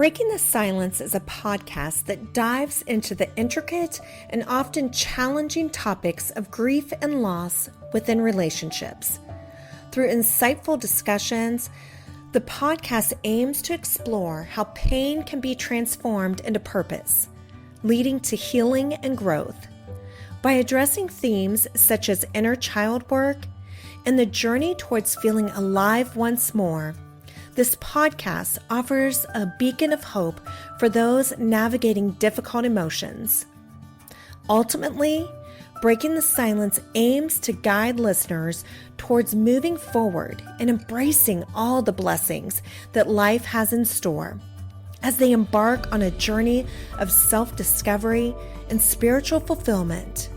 Breaking the Silence is a podcast that dives into the intricate and often challenging topics of grief and loss within relationships. Through insightful discussions, the podcast aims to explore how pain can be transformed into purpose, leading to healing and growth. By addressing themes such as inner child work and the journey towards feeling alive once more, this podcast offers a beacon of hope for those navigating difficult emotions. Ultimately, Breaking the Silence aims to guide listeners towards moving forward and embracing all the blessings that life has in store as they embark on a journey of self-discovery and spiritual fulfillment.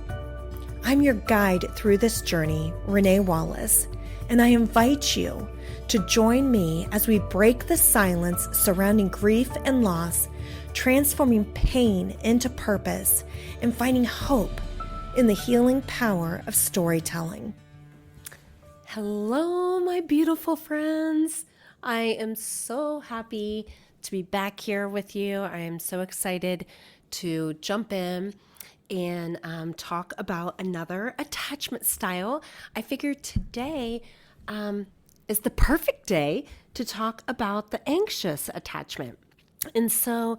I'm your guide through this journey, Renee Wallace, and I invite you to join me as we break the silence surrounding grief and loss, transforming pain into purpose and finding hope in the healing power of storytelling. Hello, my beautiful friends. I am so happy to be back here with you. I am so excited to jump in and talk about another attachment style. I figured today is the perfect day to talk about the anxious attachment. And so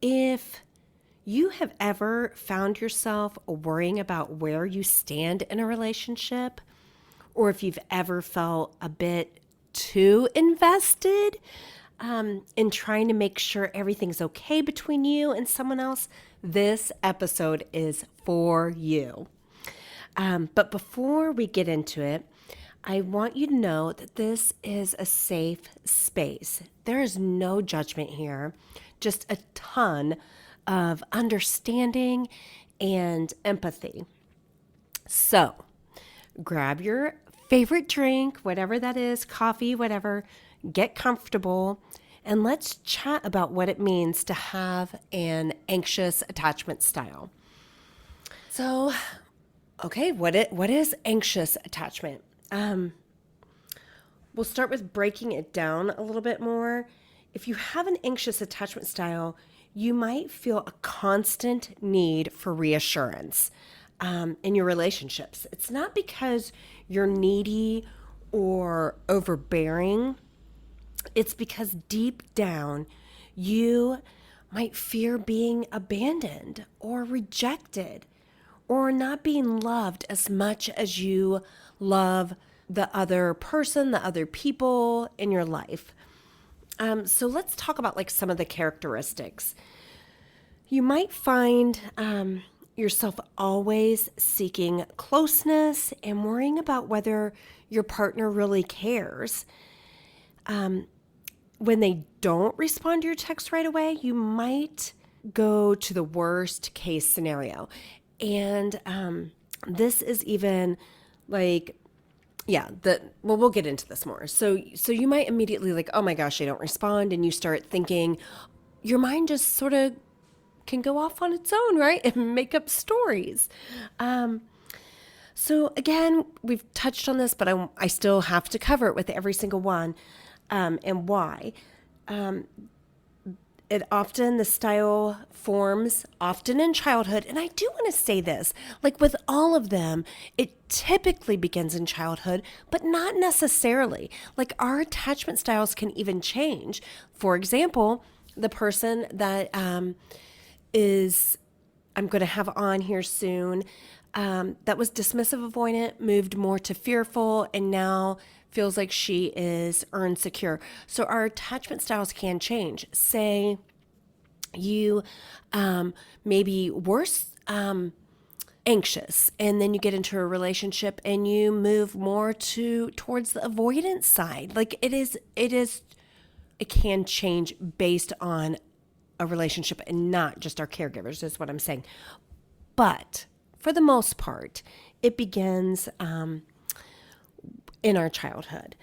if you have ever found yourself worrying about where you stand in a relationship, or if you've ever felt a bit too invested in trying to make sure everything's okay between you and someone else, this episode is for you. But before we get into it, I want you to know that this is a safe space. There is no judgment here, just a ton of understanding and empathy. So grab your favorite drink, whatever that is, coffee, whatever, get comfortable, and let's chat about what it means to have an anxious attachment style. So, okay, what is anxious attachment? We'll start with breaking it down a little bit more. If you have an anxious attachment style, you might feel a constant need for reassurance in your relationships. It's not because you're needy or overbearing. It's because deep down, you might fear being abandoned or rejected or not being loved as much as you love the other person, the other people in your life. So let's talk about like some of the characteristics. You might find yourself always seeking closeness and worrying about whether your partner really cares. When they don't respond to your text right away, you might go to the worst case scenario. And this is even like, we'll get into this more. So you might immediately like, oh my gosh, they don't respond. And you start thinking, your mind just sort of can go off on its own, right? And make up stories. So again, we've touched on this, but I still have to cover it with every single one. And why. The style forms often in childhood. And I do want to say this, like with all of them, it typically begins in childhood, but not necessarily. Like our attachment styles can even change. For example, the person that I'm going to have on here soon, that was dismissive avoidant, moved more to fearful, and now feels like she is insecure. So our attachment styles can change. Say you maybe worse anxious, and then you get into a relationship and you move more towards the avoidance side. Like it can change based on a relationship and not just our caregivers, is what I'm saying. But for the most part, it begins in our childhood.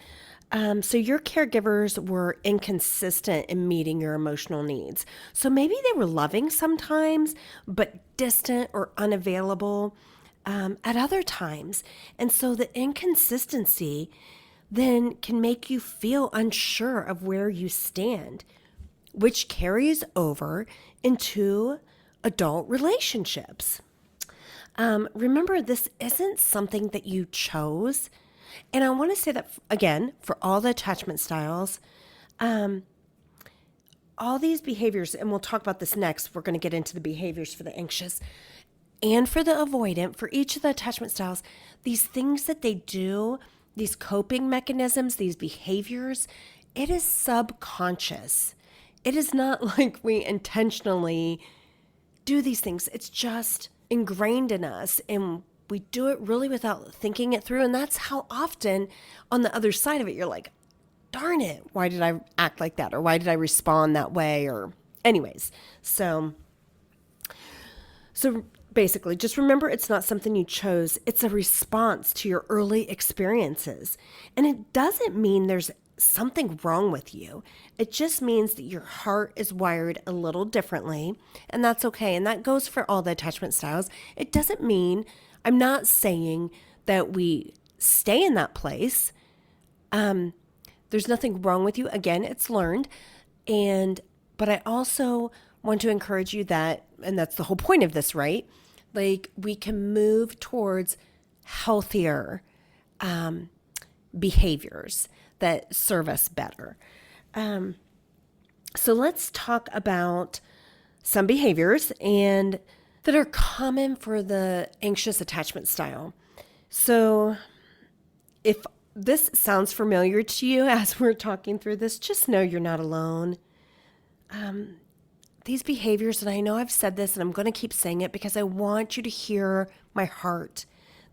So your caregivers were inconsistent in meeting your emotional needs. So maybe they were loving sometimes, but distant or unavailable at other times. And so the inconsistency then can make you feel unsure of where you stand. which carries over into adult relationships. Remember, this isn't something that you chose. And I want to say that, again, for all the attachment styles, all these behaviors, and we'll talk about this next, we're going to get into the behaviors for the anxious and for the avoidant, for each of the attachment styles, these things that they do, these coping mechanisms, these behaviors, it is subconscious. It is not like we intentionally do these things. It's just ingrained in us, and we do it really without thinking it through. And that's how often on the other side of it, you're like, darn it, why did I act like that? Or why did I respond that way? Or anyways, so basically, just remember, it's not something you chose. It's a response to your early experiences. And it doesn't mean there's something wrong with you. It just means that your heart is wired a little differently, and that's okay. And that goes for all the attachment styles. It doesn't mean, I'm not saying that we stay in that place. There's nothing wrong with you. Again, it's learned. But I also want to encourage you that, and that's the whole point of this, right? Like, we can move towards healthier behaviors that serve us better. So let's talk about some behaviors and that are common for the anxious attachment style. So if this sounds familiar to you as we're talking through this, just know you're not alone. These behaviors, and I know I've said this and I'm going to keep saying it because I want you to hear my heart.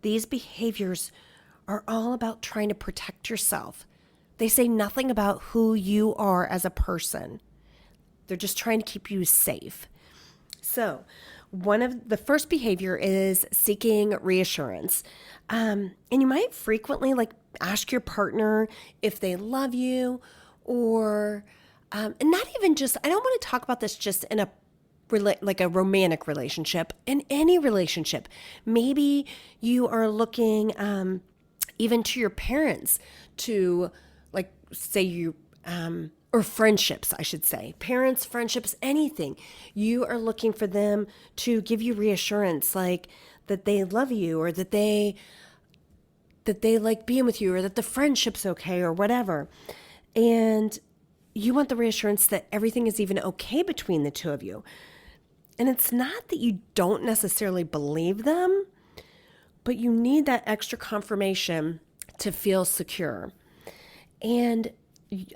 These behaviors are all about trying to protect yourself. They say nothing about who you are as a person. They're just trying to keep you safe. So one of the first behavior is seeking reassurance. And you might frequently ask your partner if they love you, or and not even just, I don't want to talk about this just in a romantic relationship, in any relationship. Maybe you are looking even to your parents to say you, or friendships, I should say, parents, friendships, anything. You are looking for them to give you reassurance, like that they love you, or that they like being with you, or that the friendship's okay, or whatever. And you want the reassurance that everything is even okay between the two of you. And it's not that you don't necessarily believe them, but you need that extra confirmation to feel secure. And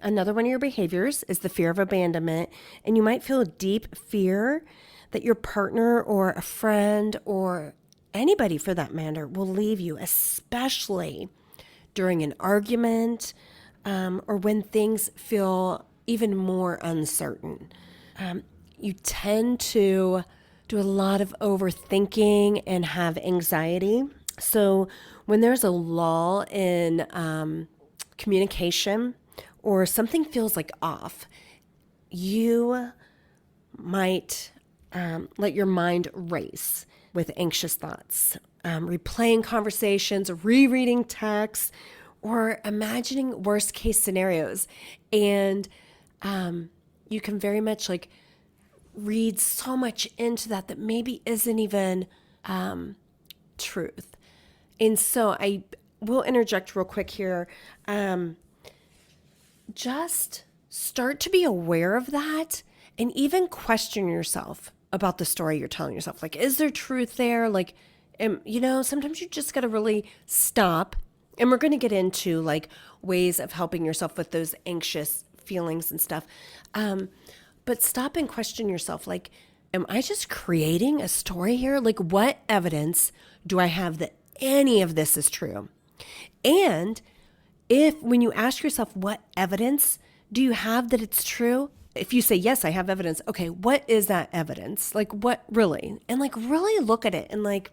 another one of your behaviors is the fear of abandonment. And you might feel a deep fear that your partner or a friend or anybody for that matter will leave you, especially during an argument, or when things feel even more uncertain. You tend to do a lot of overthinking and have anxiety. So when there's a lull in communication, or something feels off, you might let your mind race with anxious thoughts, replaying conversations, rereading texts, or imagining worst case scenarios. And you can very much read so much into that maybe isn't even truth. And so I will interject real quick here. Just start to be aware of that, and even question yourself about the story you're telling yourself. Is there truth there? Sometimes you just got to really stop. And we're going to get into ways of helping yourself with those anxious feelings and stuff. But stop and question yourself. Am I just creating a story here? What evidence do I have that any of this is true? And when you ask yourself, what evidence do you have that it's true? If you say, yes, I have evidence. Okay, what is that evidence? What really? And really look at it. And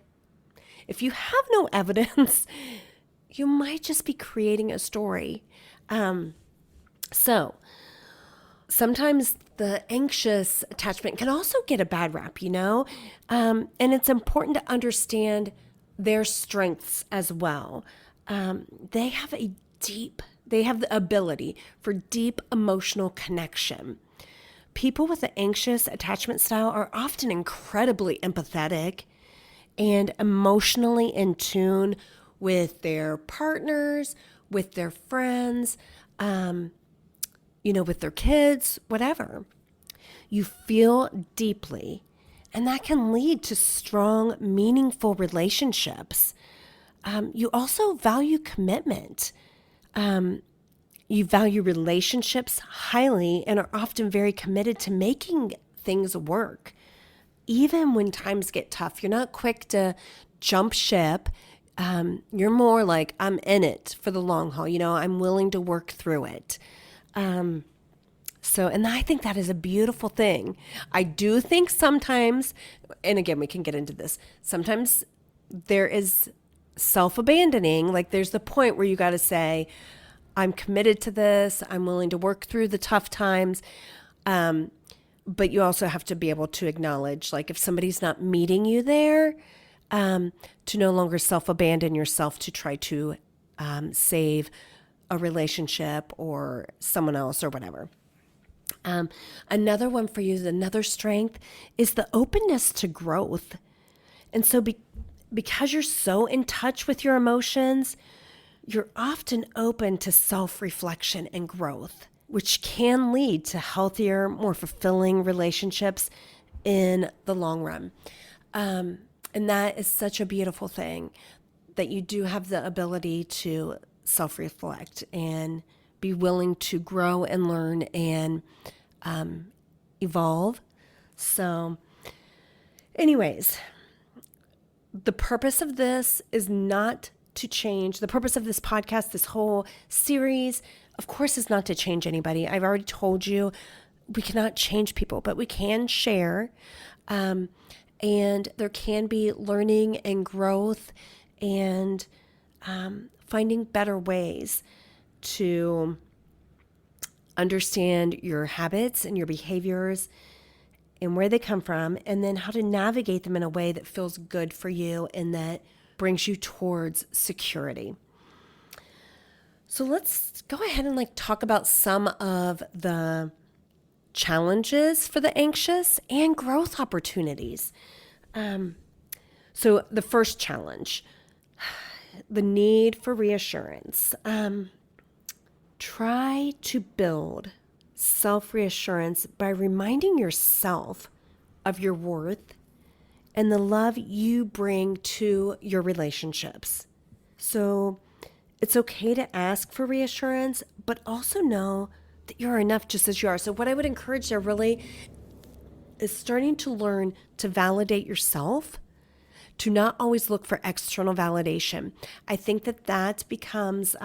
if you have no evidence, you might just be creating a story. So sometimes the anxious attachment can also get a bad rap, and it's important to understand their strengths as well. They have the ability for deep emotional connection. People with an anxious attachment style are often incredibly empathetic and emotionally in tune with their partners, with their friends, with their kids, whatever. You feel deeply, and that can lead to strong, meaningful relationships. You also value commitment. You value relationships highly and are often very committed to making things work. Even when times get tough, you're not quick to jump ship. You're more like, I'm in it for the long haul. I'm willing to work through it. And I think that is a beautiful thing. I do think sometimes, and again, we can get into this, sometimes there is self-abandoning. Like there's the point where you got to say, I'm committed to this. I'm willing to work through the tough times. But you also have to be able to acknowledge, like if somebody's not meeting you there, to no longer self-abandon yourself to try to save a relationship or someone else or whatever. Another one for you, another strength is the openness to growth. And so because you're so in touch with your emotions, you're often open to self-reflection and growth, which can lead to healthier, more fulfilling relationships in the long run. And that is such a beautiful thing, that you do have the ability to self-reflect and be willing to grow and learn and evolve. So anyways, the purpose of this is not to change. The purpose of this podcast, this whole series, of course, is not to change anybody. I've already told you we cannot change people, but we can share. And there can be learning and growth and finding better ways to understand your habits and your behaviors and where they come from, and then how to navigate them in a way that feels good for you and that brings you towards security. So let's go ahead and talk about some of the challenges for the anxious and growth opportunities. So the first challenge, the need for reassurance. Try to build self-reassurance by reminding yourself of your worth and the love you bring to your relationships. So it's okay to ask for reassurance, but also know that you're enough just as you are. So what I would encourage there really is starting to learn to validate yourself, to not always look for external validation. I think that becomes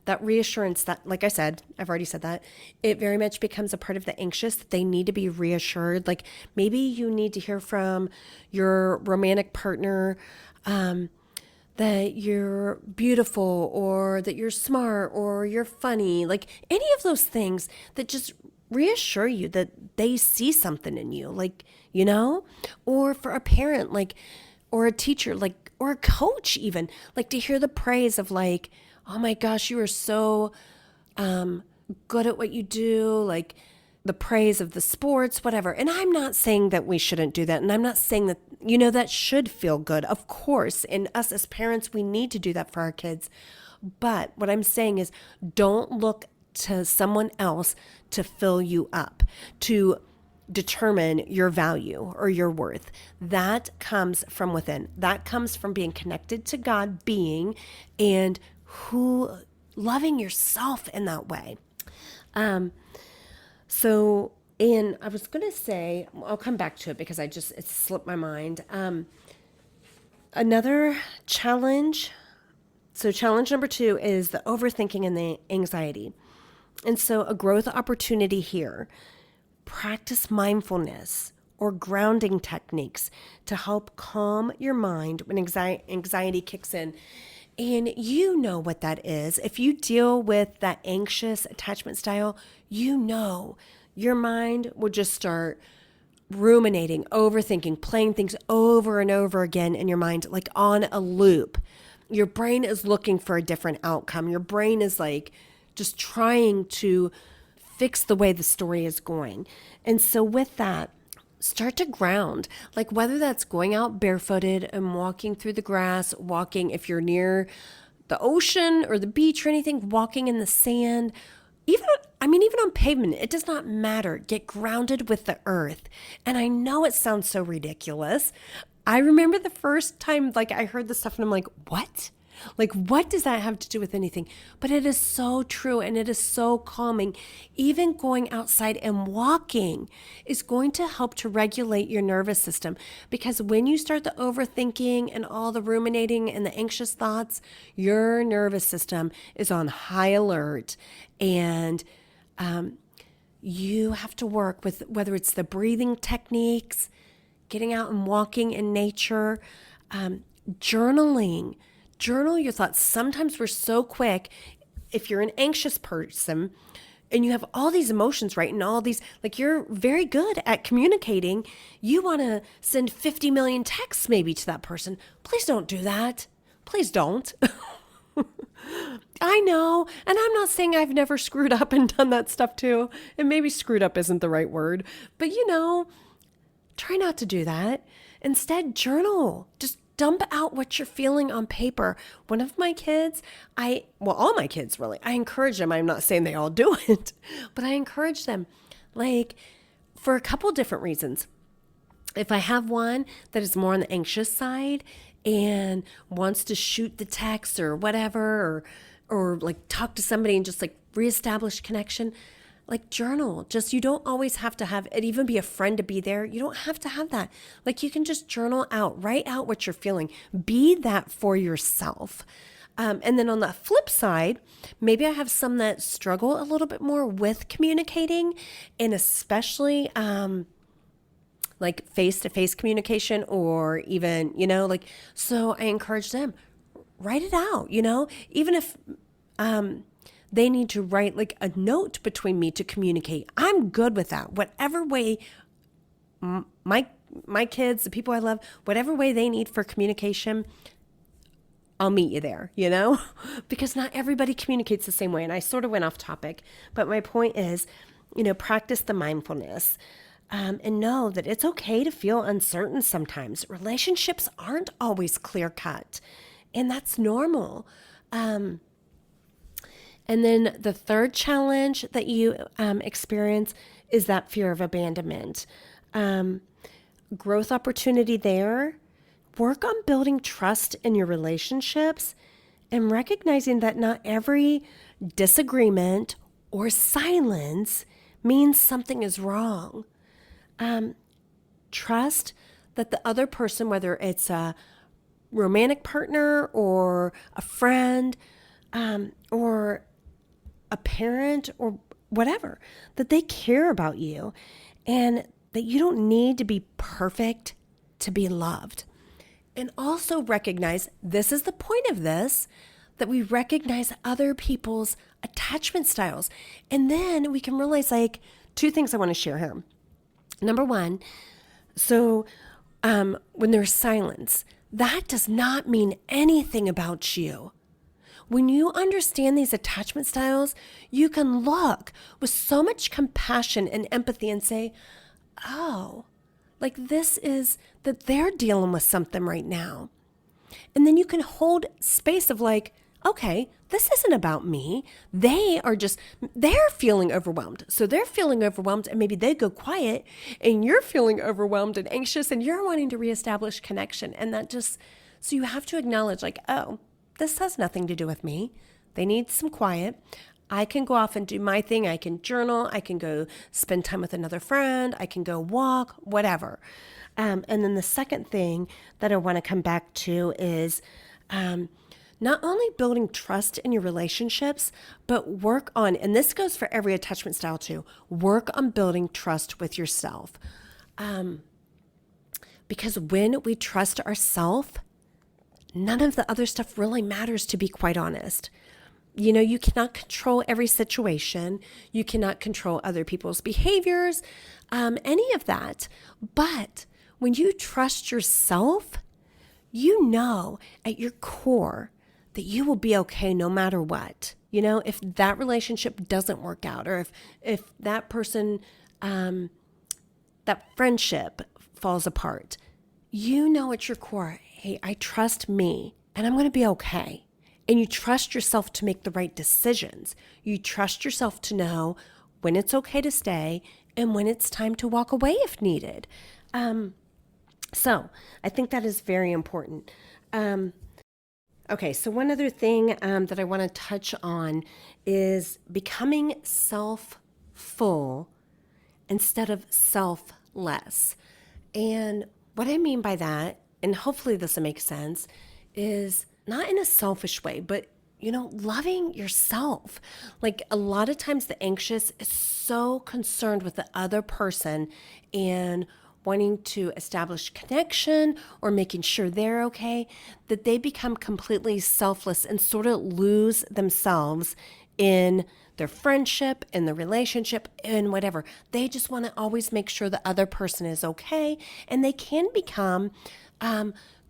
that reassurance that, like I said, I've already said that, it very much becomes a part of the anxious, that they need to be reassured. Like maybe you need to hear from your romantic partner that you're beautiful or that you're smart or you're funny, like any of those things that just reassure you that they see something in you, or for a parent, or a teacher, or a coach even, to hear the praise of oh my gosh, you are so good at what you do, the praise of the sports, whatever. And I'm not saying that we shouldn't do that. And I'm not saying that, that should feel good. Of course, and us as parents, we need to do that for our kids. But what I'm saying is don't look to someone else to fill you up, to determine your value or your worth. That comes from within. That comes from being connected to God, and loving yourself in that way. And I was going to say, I'll come back to it because it slipped my mind. Another challenge. So challenge number 2 is the overthinking and the anxiety. And so a growth opportunity here, practice mindfulness or grounding techniques to help calm your mind when anxiety kicks in. And you know what that is. If you deal with that anxious attachment style, your mind will just start ruminating, overthinking, playing things over and over again in your mind, on a loop. Your brain is looking for a different outcome. Your brain is just trying to fix the way the story is going. And so with that, start to ground, like whether that's going out barefooted and walking through the grass, walking if you're near the ocean or the beach or anything, walking in the sand, even on pavement, it does not matter. Get grounded with the earth. And I know it sounds so ridiculous. I remember the first time I heard this stuff and I'm like, what? What does that have to do with anything? But it is so true and it is so calming. Even going outside and walking is going to help to regulate your nervous system, because when you start the overthinking and all the ruminating and the anxious thoughts, your nervous system is on high alert, and you have to work with whether it's the breathing techniques, getting out and walking in nature, journaling. Journal your thoughts. Sometimes we're so quick, if you're an anxious person and you have all these emotions, right? And all these, you're very good at communicating. You want to send 50 million texts maybe to that person. Please don't do that. Please don't. I know. And I'm not saying I've never screwed up and done that stuff too. And maybe screwed up isn't the right word, but try not to do that. Instead, journal. Just dump out what you're feeling on paper. One of my kids, all my kids really, I encourage them. I'm not saying they all do it, but I encourage them for a couple different reasons. If I have one that is more on the anxious side and wants to shoot the text or whatever, or talk to somebody and just reestablish connection, journal. Just, you don't always have to have it even be a friend to be there. You don't have to have that. You can just journal out, write out what you're feeling. Be that for yourself. And then on the flip side, maybe I have some that struggle a little bit more with communicating, and especially face-to-face communication, or even, so I encourage them, write it out, even if they need to write a note between me to communicate. I'm good with that. Whatever way my kids, the people I love, whatever way they need for communication, I'll meet you there, because not everybody communicates the same way. And I sort of went off topic, but my point is, practice the mindfulness, and know that it's okay to feel uncertain sometimes. Relationships aren't always clear cut, and that's normal. And then the third challenge that you experience is that fear of abandonment. Growth opportunity there. Work on building trust in your relationships and recognizing that not every disagreement or silence means something is wrong. Trust that the other person, whether it's a romantic partner or a friend, or a parent or whatever, that they care about you, and that you don't need to be perfect to be loved. And also recognize, this is the point of this, that we recognize other people's attachment styles. And then we can realize two things I want to share here. Number one, when there's silence, that does not mean anything about you. When you understand these attachment styles, you can look with so much compassion and empathy and say, oh, this is that they're dealing with something right now. And then you can hold space of okay, this isn't about me. They're feeling overwhelmed. So they're feeling overwhelmed, and maybe they go quiet, and you're feeling overwhelmed and anxious, and you're wanting to reestablish connection. And so you have to acknowledge oh, this has nothing to do with me. They need some quiet. I can go off and do my thing. I can journal. I can go spend time with another friend. I can go walk, whatever. And then the second thing that I want to come back to is not only building trust in your relationships, but work on, and this goes for every attachment style too, work on building trust with yourself. Because when we trust ourselves, none of the other stuff really matters, to be quite honest. You cannot control every situation. You cannot control other people's behaviors, any of that. But when you trust yourself, at your core that you will be okay no matter what. if that relationship doesn't work out, or if that person, that friendship falls apart, at your core, hey, I trust me and I'm going to be okay. And you trust yourself to make the right decisions. You trust yourself to know when it's okay to stay and when it's time to walk away if needed. So I think that is very important. Okay, so one other thing that I want to touch on is becoming self-full instead of selfless. And what I mean by that, and hopefully this will make sense, is not in a selfish way, but loving yourself. Like a lot of times the anxious is so concerned with the other person and wanting to establish connection or making sure they're okay, that they become completely selfless and sort of lose themselves in their friendship, in the relationship, in whatever. They just want to always make sure the other person is okay, and they can become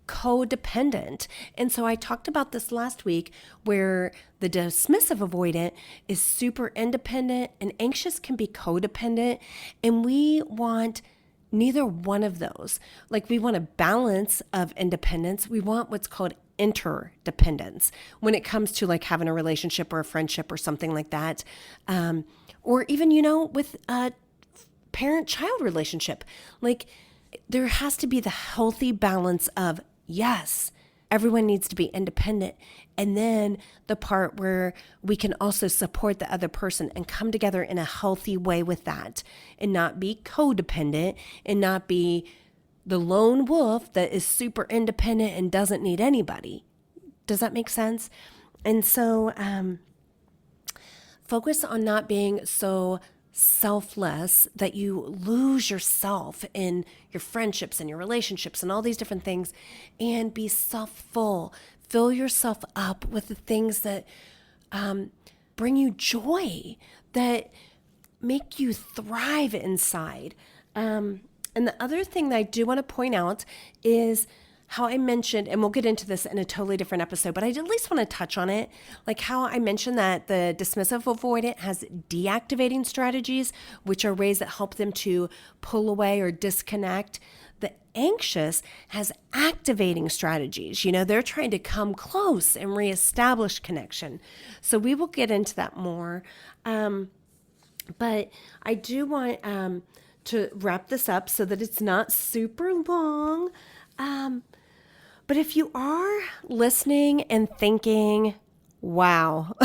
codependent. And so I talked about this last week, where the dismissive avoidant is super independent and anxious can be codependent, and we want neither one of those. Like we want a balance of independence. We want what's called interdependence when it comes to like having a relationship or a friendship or something like that. Or even, with a parent-child relationship, like there has to be the healthy balance of, yes, everyone needs to be independent. And then the part where we can also support the other person and come together in a healthy way with that, and not be codependent and not be the lone wolf that is super independent and doesn't need anybody. Does that make sense? And so focus on not being so selfless that you lose yourself in your friendships and your relationships and all these different things, and be self-full. Fill yourself up with the things that bring you joy, that make you thrive inside. And the other thing that I do want to point out is how I mentioned, and we'll get into this in a totally different episode, but I at least want to touch on it, like how I mentioned that the dismissive avoidant has deactivating strategies, which are ways that help them to pull away or disconnect. The anxious has activating strategies. They're trying to come close and reestablish connection. So we will get into that more. But I do want to wrap this up so that it's not super long. But if you are listening and thinking, wow,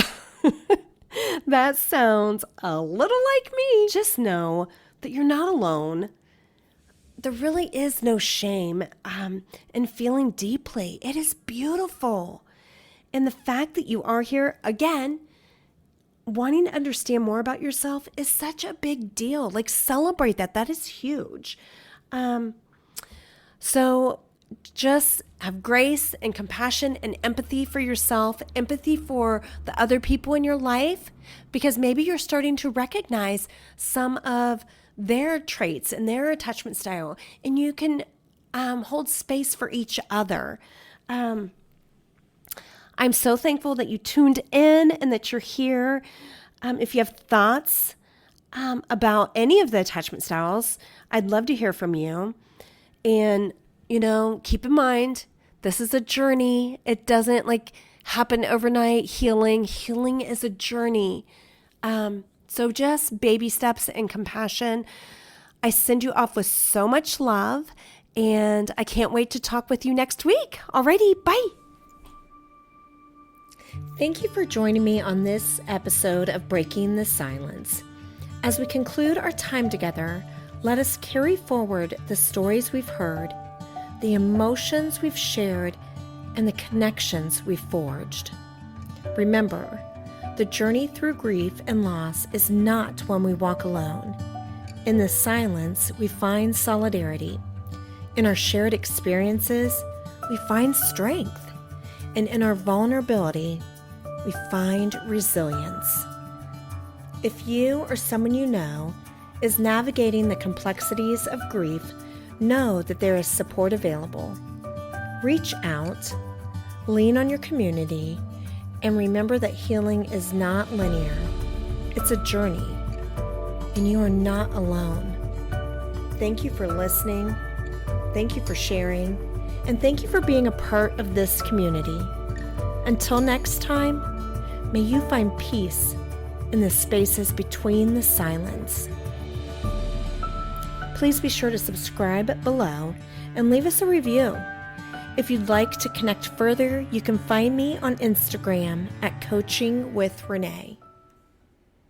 that sounds a little like me, just know that you're not alone. There really is no shame in feeling deeply. It is beautiful. And the fact that you are here, again, wanting to understand more about yourself is such a big deal. Like, celebrate that. That is huge. So just have grace and compassion and empathy for yourself, empathy for the other people in your life, because maybe you're starting to recognize some of their traits and their attachment style, and you can hold space for each other. I'm so thankful that you tuned in and that you're here. If you have thoughts about any of the attachment styles, I'd love to hear from you. And keep in mind, this is a journey. It doesn't happen overnight. Healing is a journey. So just baby steps and compassion. I send you off with so much love, and I can't wait to talk with you next week. Alrighty, bye. Thank you for joining me on this episode of Breaking the Silence. As we conclude our time together, let us carry forward the stories we've heard, the emotions we've shared, and the connections we've forged. Remember, the journey through grief and loss is not one we walk alone. In the silence, we find solidarity. In our shared experiences, we find strength. And in our vulnerability, we find resilience. If you or someone you know is navigating the complexities of grief, know that there is support available. Reach out, lean on your community, And remember that healing is not linear. It's a journey, and you are not alone. Thank you for listening. Thank you for sharing. And thank you for being a part of this community. Until next time, may you find peace in the spaces between the silence. Please be sure to subscribe below and leave us a review. If you'd like to connect further, you can find me on Instagram at Coaching with Renee.